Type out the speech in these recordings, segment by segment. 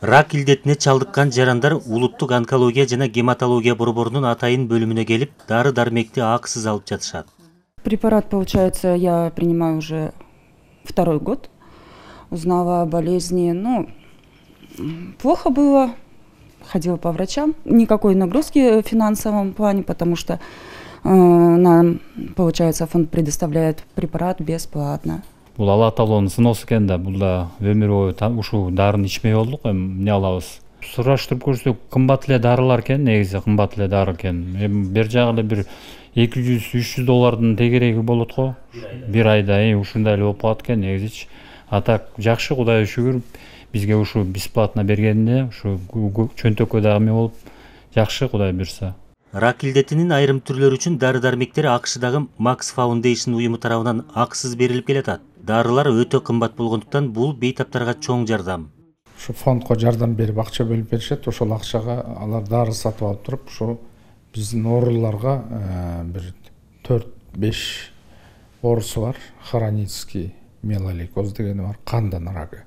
Рак илдетине чалдыккан жарандар улуттук онкология жана гематология борборунун атайын бөлүмүнө келип, дары-дармекти акысыз алып жатышат. Препарат, получается, я принимаю уже 2-й год. Узнала о болезни, плохо было. Ходила по врачам. Никакой нагрузки в финансовом плане, потому что нам, получается, фонд предоставляет препарат бесплатно. Бул Алла Тааланын сыноосу экен да, бул да өмүр бою ушул дарыны ичмей болдук, эми эмне алабыз. Сураштырып көрсөк, кымбат эле дарылар экен, негизи кымбат эле дары экен. Эми бер жагы эле бир $200–300 тегереги болот го. Бир айда ушундай эле болуп калат экен негизичи. А так жакшы, Кудайга шүгүр, бизге ушу бесплатно бергенине, ушу чөнтөккө дагы эме болуп, жакшы, Кудай буйрса. Рак илдетинин айрым түрлөрү үчүн дары-дармектер АКШдагы Max Foundation уюму тарабынан акысыз берилип келатат. Дарылар өтө кымбат болгондуктан бул бейтаптарга чоң жардам. Ушу фондко жардам берип акча бөлүп беришет, ошол акчага алар дары сатып алып туруп, ушу биздин ооруларга бир 4–5 оорусу бар. Хронический миелолейкоз дегени бар, кандын рагы.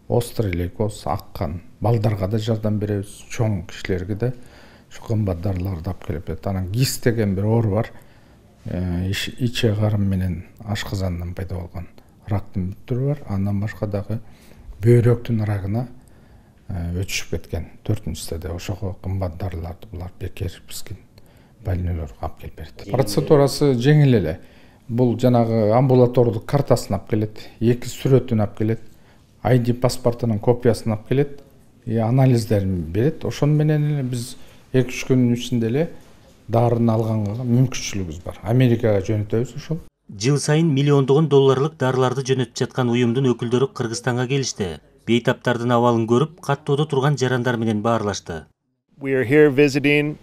Острый лейкоз, ак кан. Балдарга да жардам беребиз, чоң кишилерге да şu kımbat darılarda alып келип. Анан гист деген бир оору бар. Иче карым менен ашказандан пайда болгон рактын түрү бар. Андан башка дагы бөйрөктүн рагына өтүшүп кеткен 4-стадия. Ошого кымбат дарыларды булар бекер бизге больнойлорго алып келип берет. Процедурасы жеңил эле. Бул жанагы амбулатордук картасын алып келет, 2 сүрөтүн алып келет, ID паспортунун копиясын алып келет, анализдерин берет. Ошон менен эле биз 2–3 күнүн ичинде эле дарыны алганга мүмкүнчүлүгүбүз бар. Америкага жөнөтөбүз ушул. Жыл сайын миллиондогон долларлык дарыларды жөнөтүп жаткан уюмдун өкүлдөрү Кыргызстанга келишти. Бейтаптардын абалын көрүп, каттоодо турган жарандар менен баарлашты. We are here visiting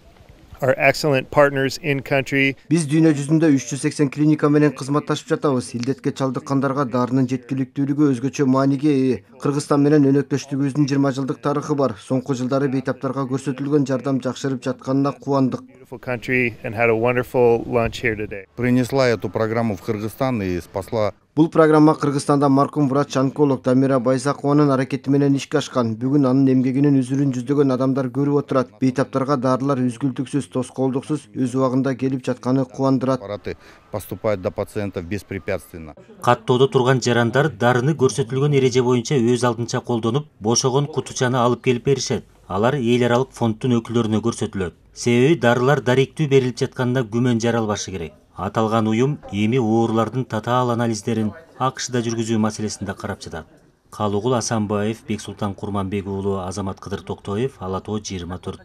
our excellent partners in country. Биз дүйнө жүзүндө 380 клиника менен кызматташып жатабыз. Илдетке чалдыккандарга дарынын жеткиликтүүлүгү өзгөчө мааниге ээ. Кыргызстан менен өнөктөштүгүбүздүн 20 жылдык тарыхы бар. Соңку жылдары бейтаптарга көрсөтүлгөн жардам жакшырып жатканына кубандык. Принесла эту программу в Кыргызстан и спасла. Бул программа Кыргызстанда маркум врач-онколог Дамира Байзакованын аракети менен ишке ашкан. Бүгүн анын эмгегинин үзүрүн жүздөгөн адамдар көрүп отурат. Бейтаптарга дарылар үзгүлтүксүз, тоскоолдуксуз өз убагында келип жатканы кубандырат. Поступают до пациентов беспрепятственно. Каттоодо турган жарандар дарыны көрсөтүлгөн эреже боюнча өз алдынча колдонуп, бошогон кутучаны алып келип беришет. Алар эл аралык фонддун өкүлдөрүнө көрсөтүлөт. Себеби дарылар даректүү берилип жатканына күмөн жаралбашы керек. Аталган уюм эми оорулардын татаал анализдерин АКШда жүргүзүү маселесинде карап жатат. Калугул Асанбаев, Бексултан Курманбек уулу, Азамат Кыдыр Токтоев, Ала Тоо 24.